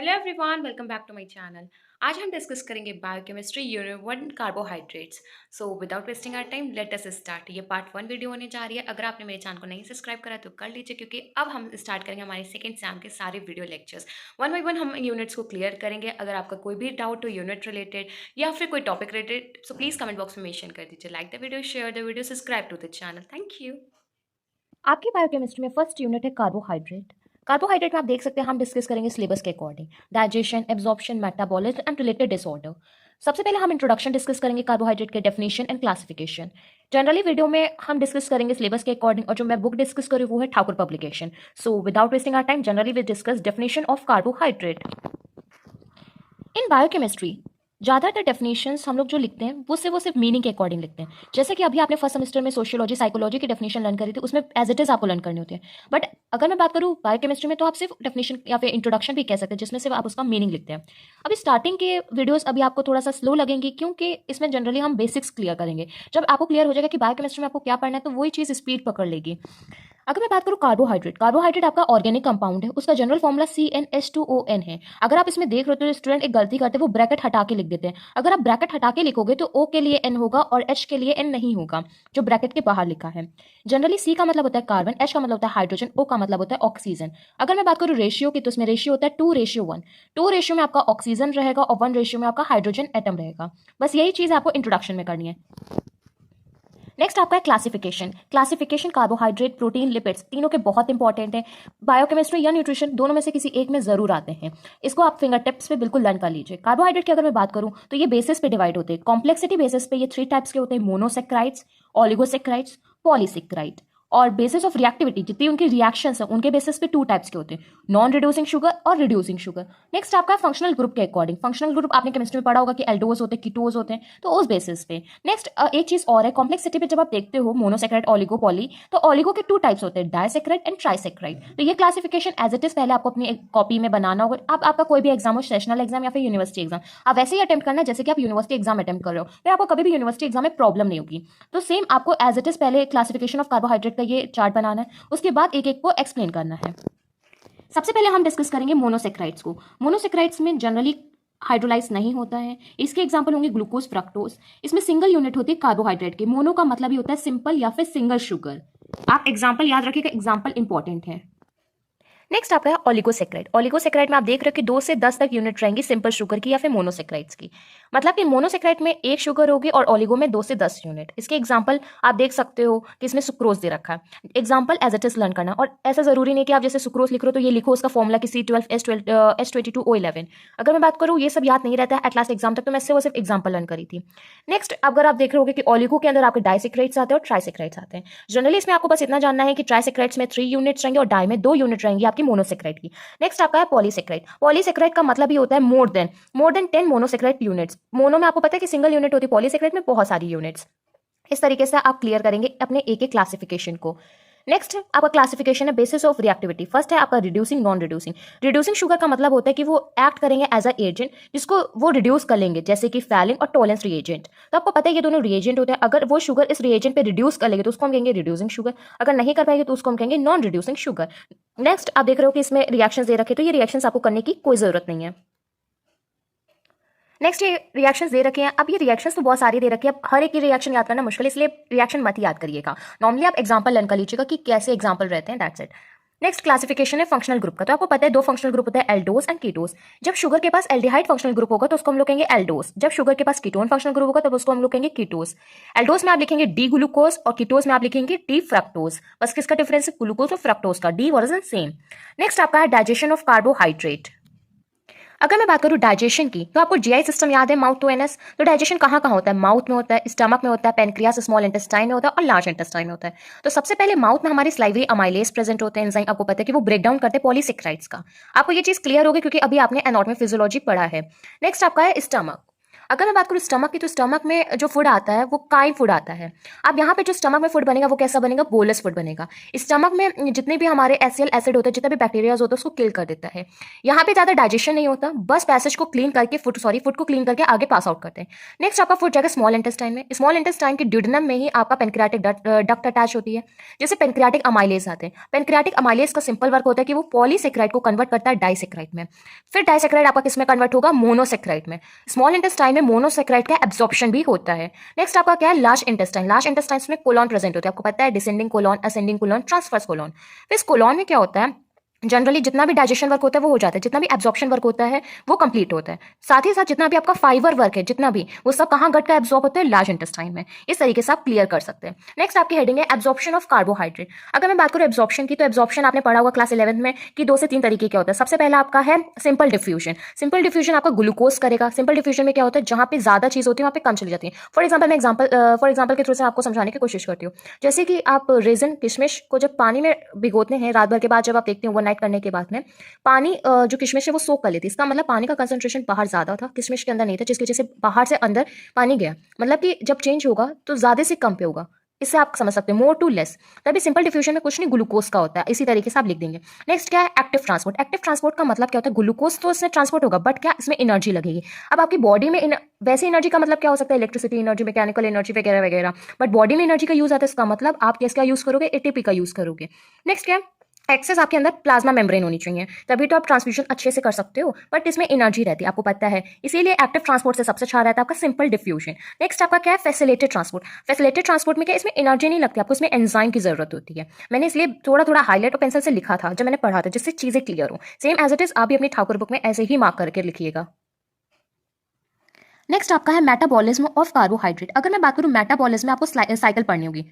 Hello everyone, welcome back to my channel. आज हम discuss करेंगे biochemistry unit 1 carbohydrates. So without wasting our time let us start. ये part 1 video होने जा रही है। अगर आपने मेरे चैनल को नहीं सब्सक्राइब करा तो कर लीजिए, क्योंकि अब हम स्टार्ट करेंगे हमारे सेकंड सैम के सारे video lectures. One by one हम यूनिट्स को क्लियर करेंगे। अगर आपका कोई भी डाउट हो यूनिट रिलेटेड या फिर कोई topic related, so please comment box में मेंशन कर दीजिए। Like the video, share the video, subscribe to the channel. Thank you. आपकी बायोकेमिस्ट्री में फर्स्ट यूनिट है कार्बोहाइड्रेट। कार्बोहाइड्रेट में आप देख सकते हैं हम डिस्कस करेंगे सिलेबस के according digestion, absorption, metabolism and related disorder. सबसे पहले हम इंट्रोडक्शन डिस्कस करेंगे कार्बोहाइड्रेट के definition and classification. Generally video में हम डिस्कस करेंगे सिलेबस के अकॉर्डिंग, और जो मैं बुक डिस्कस करूँ वो है Thakur publication. So without wasting our time generally we discuss definition of carbohydrate. In biochemistry ज़्यादातर डेफिनेशंस हम लोग जो लिखते हैं वो सिर्फ मीनिंग के अकॉर्डिंग लिखते हैं। जैसे कि अभी आपने फर्स्ट सेमेस्टर में सोशियोलॉजी, साइकोलॉजी की डेफिनेशन लर्न करी थी, उसमें एज इट इज़ आपको लर्न करनी होती है। बट अगर मैं बात करूँ बायोकेमिस्ट्री में, तो आप सिर्फ डेफिनेशन या फिर इंट्रोडक्शन भी कह सकते हैं, जिसमें सिर्फ आप उसका मीनिंग लिखते हैं। अभी स्टार्टिंग के वीडियोस अभी आपको थोड़ा सा स्लो लगेंगी, क्योंकि इसमें जनरली हम बेसिक्स क्लियर करेंगे। जब आपको क्लियर हो जाएगा कि बायोकेमिस्ट्री में आपको क्या पढ़ना है, तो वही चीज़ स्पीड पकड़ लेगी। अगर मैं बात करूँ कार्बोहाइड्रेट, कार्बोहाइड्रेट आपका ऑर्गेनिक कंपाउंड है। उसका जनरल फॉर्मूला CnH2ON है। अगर आप इसमें देख रहे हो तो स्टूडेंट एक गलती करते हैं, वो ब्रैकेट हटा के लिख देते हैं। अगर आप ब्रैकेट हटा के लिखोगे तो O के लिए N होगा और H के लिए N नहीं होगा, जो ब्रैकेट के बाहर लिखा है। जनरली C का मतलब होता है कार्बन, H का मतलब होता है हाइड्रोजन, O का मतलब होता है ऑक्सीजन। अगर मैं बात करूँ रेशियो की, तो इसमें रेशियो होता है 2:1। 2 रेशियो में आपका ऑक्सीजन रहेगा और 1 रेशियो में आपका हाइड्रोजन एटम रहेगा। बस यही चीज़ आपको इंट्रोडक्शन में करनी है। नेक्स्ट आपका है classification. Classification carbohydrate, protein, lipids तीनों के बहुत इंपॉर्टेंट है। बायोकेमिस्ट्री या न्यूट्रिशन दोनों में से किसी एक में जरूर आते हैं। इसको आप फिंगर टिप्स पे बिल्कुल लर्न कर लीजिए। कार्बोहाइड्रेट की अगर मैं बात करूं तो ये बेसिस पे डिवाइड होते हैं। कॉम्प्लेक्सिटी बेसिस पे ये 3 टाइप्स के होते हैं: मोनोसेक्राइड्स, ऑलिगोसेक्राइड्स, पॉलीसेक्राइड। और बेसिस ऑफ रिएक्टिविटी, जितनी उनकी रिएक्शंस है उनके बेसिस पे 2 टाइप्स के होते हैं: नॉन रिड्यूसिंग शुगर और रिड्यूसिंग शुगर। नेक्स्ट आपका फंक्शनल ग्रुप के अकॉर्डिंग। फंक्शनल ग्रुप आपने केमिस्ट्री में पढ़ा होगा कि एल्डोज होते हैं, कीटोज होते हैं, तो उस बेसिस पे। नेक्स्ट एक चीज और है, कॉम्प्लेक्सिटी पे जब आप देखते हो मोनोसेक्राइड, ऑलिगो, पॉली, तो ऑलिगो के 2 टाइप्स होते हैं: डाइसेक्राइड एंड ट्राइसेक्राइड। तो ये क्लासिफिकेशन एज इट इज पहले आपको अपनी कॉपी में बनाना होगा। आप आपका कोई भी एग्जाम हो, सेशनल एग्जाम या फिर यूनिवर्सिटी एग्जाम, आप वैसे ही अटेम्प्ट करना जैसे कि आप यूनिवर्सिटी एग्जाम अटेम्प्ट कर रहे हो, फिर आपको कभी भी यूनिवर्सिटी एग्जाम में प्रॉब्लम नहीं होगी। तो सेम आपको एज इट इज पहले क्लासिफिकेशन ऑफ कार्बोहाइड्रेट का ये चार्ट बनाना है, उसके बाद एक एक को एक्सप्लेन करना है। सबसे पहले हम डिस्कस करेंगे मोनोसेक्राइड्स को। मोनोसेक्राइड्स में जनरली हाइड्रोलाइज नहीं होता है। इसके एग्जाम्पल होंगे ग्लूकोज, फ्रक्टोज। इसमें सिंगल यूनिट होती है कार्बोहाइड्रेट की। मोनो का मतलब ही होता है सिंपल या फिर सिंगल शुगर। आप एग्जाम्पल याद रखिएगा, एग्जाम्पल इंपॉर्टेंट है। नेक्स्ट आपका है ऑलिगोसेक्राइड। ऑलिगोसेक्राइड में आप देख रहे हो कि 2 से 10 तक यूनिट रहेंगी सिंपल शुगर की या फिर मोनोसेक्राइड्स की। मतलब कि मोनोसेक्राइड में 1 शुगर होगी और ऑलिगो में 2 से 10 यूनिट। इसके एग्जाम्पल आप देख सकते हो कि इसमें सुक्रोज दे रखा है। Example as it is learn करना, और ऐसा जरूरी नहीं कि आप जैसे सुक्रोज लिख रहे हो तो ये लिखो उसका फॉर्मूला कि C12H22O11। अगर मैं बात करूँ ये सब याद नहीं रहता है एट लास्ट एग्जाम तक, तो मैं सिर्फ एग्जाम्पल लर्न करी थी। नेक्स्ट अगर आप देख रहे हो कि ऑलिगो के अंदर आपके डाइसेक्राइड्स आते हैं और ट्राइसेक्राइड्स आते हैं। जनरली इसमें आपको बस इतना जानना है कि ट्राइसेक्राइड्स में 3 यूनिट्स रहेंगे और डाई में 2 यूनिट रहेंगी आपकी मोनोसेक्राइड की। नेक्स्ट आपका है पॉलीसेक्राइड। पॉलीसेक्राइड का मतलब ही होता है more than 10 monosaccharide units. Mono में आपको पता है कि सिंगल यूनिट होती है, पॉलीसेक्राइड में बहुत सारी यूनिट्स। इस तरीके से आप क्लियर करेंगे अपने एक एक क्लासिफिकेशन को। नेक्स्ट आपका क्लासिफिकेशन है बेसिस ऑफ रिएक्टिविटी। फर्स्ट है आपका reducing, non reducing. Reducing sugar का मतलब होता है कि वो एक्ट करेंगे एज अ एजेंट, जिसको वो रिड्यूस कर लेंगे, जैसे कि फैलिन और टोलेंस रिएजेंट। तो आपको पता है ये दोनों रिएजेंट होते हैं। अगर वो शुगर इस रिएजेंट पे रिड्यूस कर लेंगे तो उसको हम कहेंगे रिड्यूसिंग शुगर। अगर नहीं कर पाएंगे तो उसको हम कहेंगे नॉन रिड्यूसिंग शुगर। नेक्स्ट आप देख रहे हो कि इसमें रिएक्शंस दे रखे, तो ये रिएक्शंस आपको करने की कोई जरूरत नहीं है। नेक्स्ट ये रिएक्शंस दे रखे हैं। अब ये रिएक्शंस तो बहुत सारी दे रखी है, अब हर एक की रिएक्शन याद करना मुश्किल है, इसलिए रिएक्शन मत ही याद करिएगा। नॉर्मली आप एग्जांपल लर्न कर लीजिएगा कि कैसे एग्जांपल रहते हैं, दैट्स इट। नेक्स्ट क्लासिफिकेशन है फंक्शनल ग्रुप का। तो आपको पता है 2 फंक्शनल ग्रुप होता है, एल्डोस एंड कीटोस। जब शुगर के पास एल्डिहाइड फंक्शनल ग्रुप होगा तो उसको हम लोग कहेंगे एल्डोस। जब शुगर के पास कीटोन फंक्शनल ग्रुप होगा तो उसको हम लोग कहेंगे कीटोस। एल्डोस में आप लिखेंगे डी ग्लूकोज और कीटोस में आप लिखेंगे डी फ्रक्टोज। बस किसका डिफरेंस है? ग्लूकोज और फ्रक्टोज का। D version same. नेक्स्ट आपका है डाइजेशन ऑफ कार्बोहाइड्रेट। अगर मैं बात करूं डाइजेशन की, तो आपको जीआई सिस्टम याद है, माउथ टू एनस। तो डाइजेशन कहाँ कहाँ होता है? माउथ में होता है, स्टमक में होता है, पेनक्रियास स्मॉल इंटेस्टाइन में होता है और लार्ज इंटेस्टाइन में होता है। तो सबसे पहले माउथ में हमारी स्लाइवरी अमाइलेज प्रेजेंट होते हैं, एंजाइम आपको पता है कि वो ब्रेक डाउन करते हैं पॉलीसेक्राइड्स का। आपको ये चीज क्लियर होगी क्योंकि अभी आपने एनाटॉमी फिजियोलॉजी पढ़ा है। नेक्स्ट आपका है स्टमक। अगर मैं बात करूँ स्टमक की, तो स्टमक में जो फूड आता है वो काइम फूड आता है। अब यहाँ पे जो स्टमक में फूड बनेगा वो कैसा बनेगा, बोलस फूड बनेगा। स्टमक में जितने भी हमारे एसियल एसिड होते हैं, जितने भी बैक्टीरियाज होते हैं, उसको किल कर देता है। यहाँ पे ज़्यादा डाइजेशन नहीं होता, बस पैसेज को क्लीन करके फूड को क्लीन करके आगे पास आउट करते हैं। नेक्स्ट आपका फूड जाएगा स्मॉल इंटेस्टाइन में। स्मॉल इंटेस्टाइन के ड्यूडेनम में ही आपका पेनक्रियाटिक डक्ट अटैच होती है, जैसे पेनक्रियाटिक अमाइलेज आते हैं। पेनक्रियाटिक अमाइलेज का सिंपल वर्क होता है कि वो पॉलीसेक्राइड को कन्वर्ट करता है डाइसेक्राइड में। फिर डाइसेक्राइड आपका किस में कन्वर्ट होगा, मोनोसेक्राइड में। स्मॉल इंटेस्टाइन में मोनोसेक्राइड का एब्जॉर्प्शन भी होता है। नेक्स्ट आपका क्या है, लार्ज इंटेस्टाइन। लार्ज इंटेस्टाइन में कोलॉन प्रेजेंट होता है, आपको पता है, descending colon, ascending colon, transverse colon. फिर इस कोलॉन में क्या होता है, जनरली जितना भी डाइजेशन वर्क होता है वो हो जाता है, जितना भी एब्जॉर्प्शन वर्क होता है वो कंप्लीट होता है। साथ ही साथ जितना भी आपका फाइबर वर्क है, जितना भी, वो सब कहाँ गट का एब्जॉर्ब होता है, लार्ज इंटेस्टाइन में। इस तरीके से आप क्लियर कर सकते हैं। नेक्स्ट आपकी हेडिंग है एब्जॉर्प्शन ऑफ कार्बोहाइड्रेट। अगर मैं बात करूँ एब्जॉर्प्शन की, तो एब्जॉर्प्शन आपने पढ़ा होगा क्लास 11 में कि 2 से 3 तरीके क्या होता है। सबसे पहला आपका है सिंपल डिफ्यूजन। सिंपल डिफ्यूजन आपका ग्लूकोज करेगा। सिंपल डिफ्यूजन में क्या होता है, जहाँ पे ज्यादा चीज होती है वहाँ पे कम चली जाती है। फॉर एग्जाम्पल के थ्रू से आपको समझाने की कोशिश करती हूँ। जैसे कि आप रेजिन, किशमिश को जब पानी में भिगोते हैं रात भर के बाद, जब आप देखते हैं ओवरनाइट करने के बाद में, पानी जो किशमिश है वो सोक कर लेती है। इसका मतलब पानी का कंसंट्रेशन बाहर ज्यादा था, किशमिश के अंदर नहीं था, जिसकी वजह से बाहर से अंदर पानी गया। मतलब कि जब चेंज होगा तो ज्यादा से कम पे होगा। इससे आप समझ सकते हैं मोर टू लेस। तभी सिंपल डिफ्यूजन में कुछ नहीं, ग्लूकोज का होता है। इसी तरीके से आप लिख देंगे। नेक्स्ट क्या है, एक्टिव ट्रांसपोर्ट। एक्टिव ट्रांसपोर्ट का मतलब क्या होता है, ग्लूकोज तो इसमें ट्रांसपोर्ट होगा, बट क्या इसमें एनर्जी लगेगी। अब आपकी बॉडी में वैसे एनर्जी का मतलब क्या हो सकता है, इलेक्ट्रिसिटी एनर्जी, मैकेनिकल एनर्जी वगैरह वगैरह। बट बॉडी में एनर्जी का यूज आता है, इसका मतलब आप किसका यूज करोगे, एटीपी का यूज करोगे। नेक्स्ट क्या है, एक्सेस आपके अंदर प्लाज्मा मेम्ब्रेन होनी चाहिए, तभी तो आप ट्रांसफ्यूजन अच्छे से कर सकते हो, बट इसमें एनर्जी रहती है, आपको पता है। इसीलिए एक्टिव ट्रांसपोर्ट से सबसे अच्छा रहता है आपका सिंपल डिफ्यूजन। नेक्स्ट आपका क्या है, फैसिलिटेड ट्रांसपोर्ट। फैसिलिटेड ट्रांसपोर्ट में क्या, इसमें एनर्जी नहीं लगती, आपको इसमें एंजाइम की जरूरत होती है। मैंने इसलिए थोड़ा थोड़ा हाईलाइट और पेंसिल से लिखा था जब मैंने पढ़ा था, जिससे चीजें क्लियर हो। सेम एज इट इज आप भी अपनी ठाकुर बुक में ऐसे ही मार्क करके लिखिएगा। नेक्स्ट आपका है मेटाबॉलिज्म ऑफ कार्बोहाइड्रेट। अगर मैं बात करूं मेटाबॉलिज्म में, आपको साइकिल पढ़नी होगी।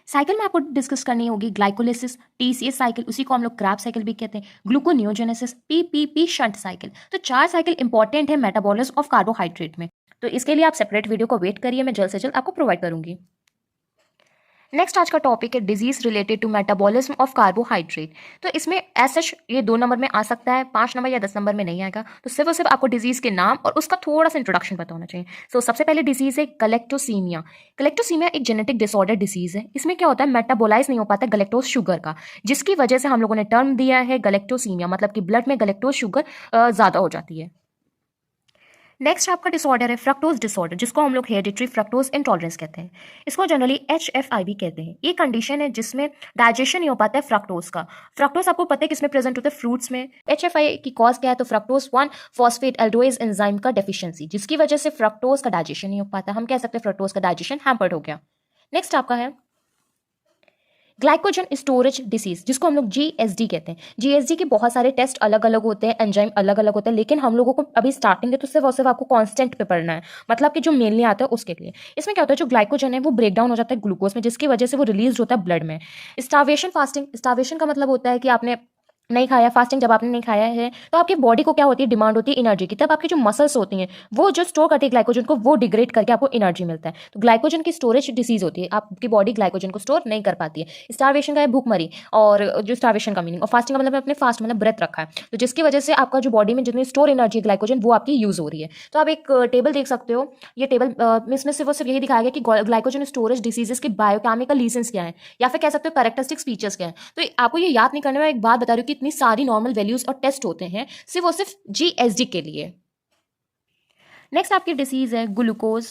साइकिल में आपको डिस्कस करनी होगी ग्लाइकोलिसिस, टीसीएस साइकिल, उसी को हम लोग क्रैब साइकिल भी कहते हैं, ग्लूकोनियोजेनेसिस, पीपीपी शंट साइकिल। तो 4 साइकिल इंपॉर्टेंट है मेटाबॉलिज्म ऑफ कार्बोहाइड्रेट में। तो इसके लिए आप सेपरेट वीडियो को वेट करिए, मैं जल्द से जल्द आपको प्रोवाइड करूंगी। नेक्स्ट आज का टॉपिक है disease related to metabolism of carbohydrate. तो इसमें ऐसा ये 2 नंबर में आ सकता है, 5 नंबर या 10 नंबर में नहीं आएगा। तो सिर्फ और सिर्फ आपको डिजीज के नाम और उसका थोड़ा सा इंट्रोडक्शन पता होना चाहिए। सो सबसे पहले डिजीज है गलेक्टोसीमिया। गलेक्टोसीमिया एक जेनेटिक डिसऑर्डर डिजीज है। इसमें क्या होता है, मेटाबोलाइज नहीं हो पाता गलेक्टोज शुगर का, जिसकी वजह से हम लोगों ने टर्म दिया है गलेक्टोसीमिया, मतलब कि ब्लड में गलेक्टोज शुगर ज्यादा हो जाती है। नेक्स्ट आपका डिसऑर्डर है फ्रक्टोज डिसऑर्डर, जिसको हम लोग हेरिडिटरी फ्रक्टोज इंटॉलरेंस कहते हैं। इसको जनरली HFI भी कहते हैं। ये कंडीशन है जिसमें डाइजेशन नहीं हो पाता है फ्रक्टोज का। फ्रक्टोज आपको पता है किसमें प्रेजेंट होता है, फ्रूट्स में। HFI की कॉज क्या है, तो फ्रक्टोज 1 फॉस्फेट एल्डोज एंजाइम का डेफिशिएंसी, जिसकी वजह से फ्रक्टोज का डाइजेशन नहीं हो पाता। हम कह सकते हैं फ्रक्टोज का डाइजेशन हैम्पर्ड हो गया। नेक्स्ट आपका है ग्लाइकोजन स्टोरेज डिसीज, जिसको हम लोग GSD कहते हैं। GSD के बहुत सारे टेस्ट अलग अलग होते हैं, एंजाइम अलग अलग होते हैं, लेकिन हम लोगों को अभी स्टार्टिंग है तो सिर्फ और सिर्फ आपको कांस्टेंट पे पढ़ना है, मतलब कि जो मेनली आता है उसके लिए। इसमें क्या होता है, जो ग्लाइकोजन है वो ब्रेक डाउन हो जाता है ग्लूकोज में, जिसकी वजह से वो रिलीज होता है ब्लड में। स्टार्वेशन फास्टिंग, स्टार्वेशन का मतलब होता है कि आपने नहीं खाया, फास्टिंग जब आपने नहीं खाया है तो आपकी बॉडी को क्या होती है, डिमांड होती है एनर्जी की। तब आपकी जो मसल्स होती हैं वो जो स्टोर करती है ग्लाइकोजन को, वो डिग्रेड करके आपको एनर्जी मिलता है। तो ग्लाइकोजन की स्टोरेज डिसीज होती है, आपकी बॉडी ग्लाइकोजन को स्टोर नहीं कर पाती है। स्टार्वेशन का है भूखमरी, और जो स्टार्वेशन का मीनिंग, और फास्टिंग का मतलब अपने फास्ट मतलब व्रत रखा है, तो जिसकी वजह से आपका जो बॉडी में जितनी स्टोर एनर्जी ग्लाइकोजन वो आपकी यूज हो रही है। तो आप एक टेबल देख सकते हो, ये टेबल इसमें सिर्फ और सिर्फ यही दिखाया गया कि ग्लाइकोजन स्टोरेज डिसीजेस के बायोकेमिकल रीजंस क्या है, या फिर कह सकते हो कैरेक्टरिस्टिक फीचर्स क्या है। तो आपको ये याद नहीं करना, मैं एक बात बता रही हूँ कि इतनी सारी नॉर्मल वैल्यूज और टेस्ट होते हैं सिर्फ और सिर्फ GSD के लिए। नेक्स्ट आपकी डिसीज है ग्लूकोज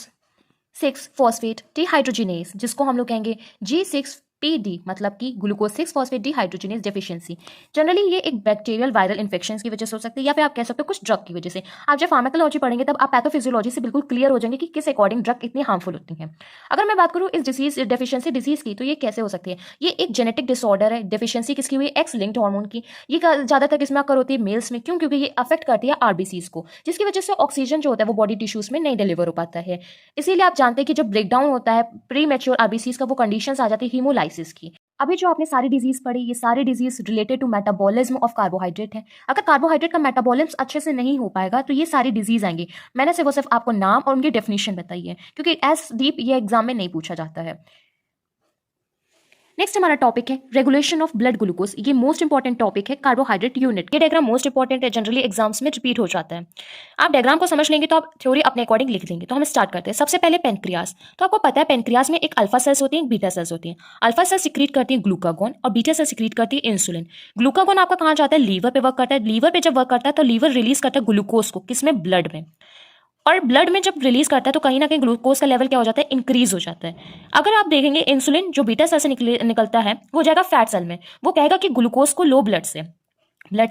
6 फॉस्फेट डिहाइड्रोजिनेज, जिसको हम लोग कहेंगे G6PD, मतलब कि glucose 6 phosphate dehydrogenase deficiency. Generally ये एक बैक्टीरियल वायरल इन्फेक्शन की वजह से हो सकती है, या फिर आप कह सकते हो कुछ ड्रग की वजह से। आप जब फार्माकोलॉजी पढ़ेंगे तब आप पैथोफिजियोलॉजी से बिल्कुल क्लियर हो जाएंगे कि किस अकॉर्डिंग ड्रग इतनी हार्मफुल होती है। अगर मैं बात करूँ इस डिसीज डेफिशिएंसी डिजीज की, तो ये कैसे हो सकती है, ये एक जेनेटिक डिसऑर्डर है। डेफिशिएंसी किसकी हुई, एक्स लिंक्ड हार्मोन की। ये ज्यादातर किसमें अकर होती है, मेल्स में। क्यों, क्योंकि ये अफेक्ट करती है RBCs को, जिसकी वजह से ऑक्सीजन जो होता है वो बॉडी टिश्यूज में नहीं डिलीवर हो पाता है। इसीलिए आप जानते हैं कि जब ब्रेकडाउन होता है प्री मैच्योर RBCs का, वो कंडीशंस आ जाती है हीमोलाइसिस की। अभी जो आपने सारी डिजीज पढ़ी, ये सारी disease related to metabolism of carbohydrate है। अगर कार्बोहाइड्रेट का मेटाबॉलिज्म अच्छे से नहीं हो पाएगा तो ये सारी डिजीज आएंगी। मैंने सिर्फ आपको नाम और उनकी डेफिनेशन बताई है, क्योंकि एज डीप ये एग्जाम में नहीं पूछा जाता है। नेक्स्ट हमारा टॉपिक है रेगुलेशन ऑफ ब्लड ग्लूकोज। ये मोस्ट इंपॉर्टेंट टॉपिक है कार्बोहाइड्रेट यूनिट। ये डायग्राम मोस्ट इंपॉर्टेंट है, जनरली एग्जाम्स में रिपीट हो जाता है। आप डायग्राम को समझ लेंगे तो आप थ्योरी अपने अकॉर्डिंग लिख लेंगे। तो हम स्टार्ट करते हैं। सबसे पहले पेनक्रियास। तो आपको पता है पेनक्रियास में एक अल्फा सेल्स होती है, एक बीटा सेल्स होती है। अल्फा सेल सिक्रीट करती है ग्लूकागॉन और बीटा सेल सिक्रीट करती है इंसुलिन। ग्लूकागॉन आपका कहाँ जाता है? लीवर पे वर्क करता है। लीवर पे जब वर्क करता है तो लीवर रिलीज करता है ग्लूकोज को, किसमें? ब्लड में। और ब्लड में जब रिलीज करता है तो कहीं ना कहीं ग्लूकोज का लेवल क्या हो जाता है? इंक्रीज हो जाता है। अगर आप देखेंगे इंसुलिन जो बीटा सेल से निकलता है वो जाएगा फैट सेल में। वो कहेगा कि ग्लूकोज को लो ब्लड से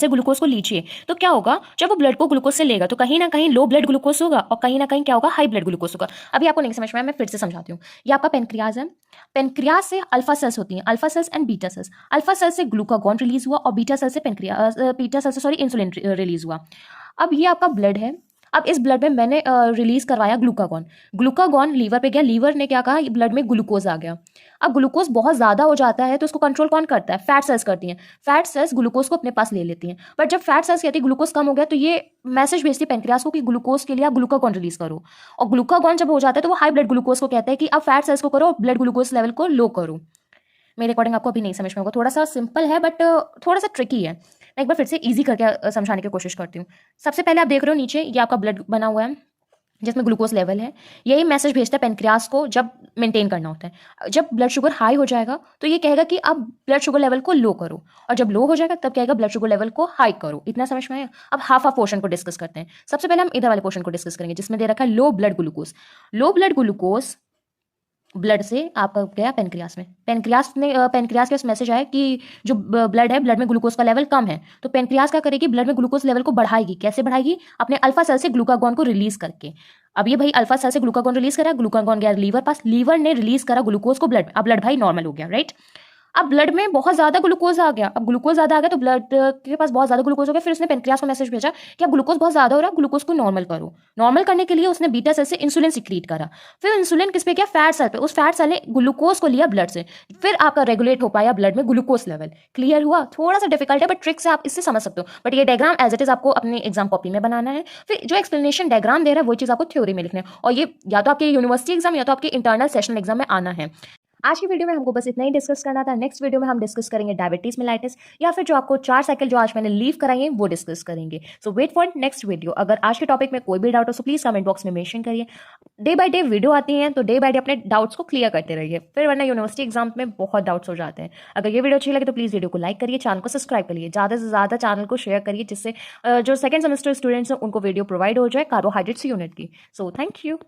ग्लूकोज को लीजिए। तो क्या होगा? जब वो ब्लड को ग्लूकोज से लेगा तो कहीं ना कहीं लो ब्लड ग्लूकोज होगा और कहीं ना कहीं क्या होगा? हाई ब्लड ग्लूकोज होगा। अभी आपको नहीं समझ में आया, मैं फिर से समझाती हूँ। ये आपका पेनक्रियाज है। पेनक्रियाज से अल्फा सेल्स होती हैं, alpha cells and beta cells. Alpha cell से ग्लूकागॉन रिलीज हुआ और बीटा सेल से इंसुलिन रिलीज हुआ। अब ये आपका ब्लड है। अब इस ब्लड में मैंने रिलीज करवाया ग्लूकागॉन। ग्लूकागॉन लीवर पे गया, लीवर ने क्या कहा? ब्लड में ग्लूकोज आ गया। अब ग्लूकोज बहुत ज्यादा हो जाता है तो उसको कंट्रोल कौन करता है? फैट सेल्स करती हैं। फैट सेल्स ग्लूकोज को अपने पास ले लेती हैं। बट जब फैट सेल्स कहती है ग्लूकोज कम हो गया तो ये मैसेज भेजती है पेनक्रियास को कि ग्लूकोज के लिए आप ग्लूकागॉन रिलीज करो। और ग्लूकागॉन जब हो जाता है तो वो हाई ब्लड ग्लूकोज को कहता है कि अब फैट सेल्स को करो और ब्लड ग्लूकोज लेवल को लो करो। मेरे अकॉर्डिंग आपको अभी नहीं समझ में होगा, थोड़ा सा सिंपल है बट थोड़ा सा ट्रिकी है। मैं एक बार फिर से इजी करके समझाने की कोशिश करती हूँ। सबसे पहले आप देख रहे हो नीचे ये आपका ब्लड बना हुआ है जिसमें ग्लूकोज लेवल है। यही मैसेज भेजता है पेनक्रियास को जब मेंटेन करना होता है। जब ब्लड शुगर हाई हो जाएगा तो ये कहेगा कि अब ब्लड शुगर लेवल को लो करो, और जब लो हो जाएगा तब कहेगा ब्लड शुगर लेवल को हाई करो। इतना समझ में आया? अब हाफ हाफ पोर्शन को डिस्कस करते हैं। सबसे पहले हम इधर वाले पोर्शन को डिस्कस करेंगे जिसमें दे रखा है low blood glucose. Low blood glucose blood से आपका गया पेनक्रियास में। पेनक्रियास के मैसेज आया कि जो ब्लड है, ब्लड में ग्लूकोज का लेवल कम है। तो पेनक्रियास क्या करेगी? ब्लड में ग्लूकोज लेवल को बढ़ाएगी। कैसे बढ़ाएगी? अपने अल्फा सेल से ग्लूकागॉन को रिलीज करके। अब ये भाई अल्फा सेल से ग्लूकागॉन रिलीज करा, ग्लूकागॉन गया लीवर पास, लीवर ने रिलीज करा ग्लूकोज को ब्लड में। अब ब्लड भाई नॉर्मल हो गया, राइट? अब ब्लड में बहुत ज्यादा ग्लूकोज आ गया। अब ग्लूकोज ज्यादा आ गया तो ब्लड के पास बहुत ज्यादा ग्लूकोज हो गया। फिर उसने पेनक्रियास को मैसेज भेजा कि अब ग्लूकोज बहुत ज्यादा हो रहा है, ग्लूकोज को नॉर्मल करो। नॉर्मल करने के लिए उसने बीटा सेल से इंसुलिन सिक्रीट करा। फिर इंसुलिन किस पे गया? फैट सेल पे। उस फैट सेल ने ग्लूकोज को लिया ब्लड से। फिर आपका रेगुलेट हो पाया ब्लड में ग्लूकोज लेवल। क्लियर हुआ? थोड़ा सा डिफिकल्ट है बट ट्रिक से आप इससे समझ सकते हो। बट ये डायग्राम एज इट इज आपको अपनी एग्जाम कॉपी में बनाना है। फिर जो एक्सप्लेनेशन डायग्राम दे रहा है वो चीज आपको थ्योरी में लिखना है, और ये या तो आपके यूनिवर्सिटी एग्जाम या तो आपके इंटरनल सेशनल एग्जाम में आना है। आज की वीडियो में हमको बस इतना ही डिस्कस करना था। नेक्स्ट वीडियो में हम डिस्कस करेंगे डायबिटीज मेलाइटिस, या फिर जो आपको 4 साइकिल जो आज मैंने लीव कराई है वो डिस्कस करेंगे। सो वेट फॉर नेक्स्ट वीडियो। अगर आज के टॉपिक में कोई भी डाउट हो तो प्लीज कमेंट बॉक्स में मेंशन करिए। डे बाय डे वीडियो आती हैं तो डे बाय डे अपने डाउट्स को क्लियर करते रहिए, फिर वरना यूनिवर्सिटी एग्जाम में बहुत डाउट्स हो जाते हैं। अगर ये वीडियो अच्छी लगे तो प्लीज वीडियो को लाइक करिए, चैनल को सब्सक्राइब करिए, ज्यादा से ज्यादा चैनल को शेयर करिए जिससे जो सेकंड सेमेस्टर स्टूडेंट्स हैं उनको वीडियो प्रोवाइड हो जाए कार्बोहाइड्रेट्स यूनिट की। So thank you.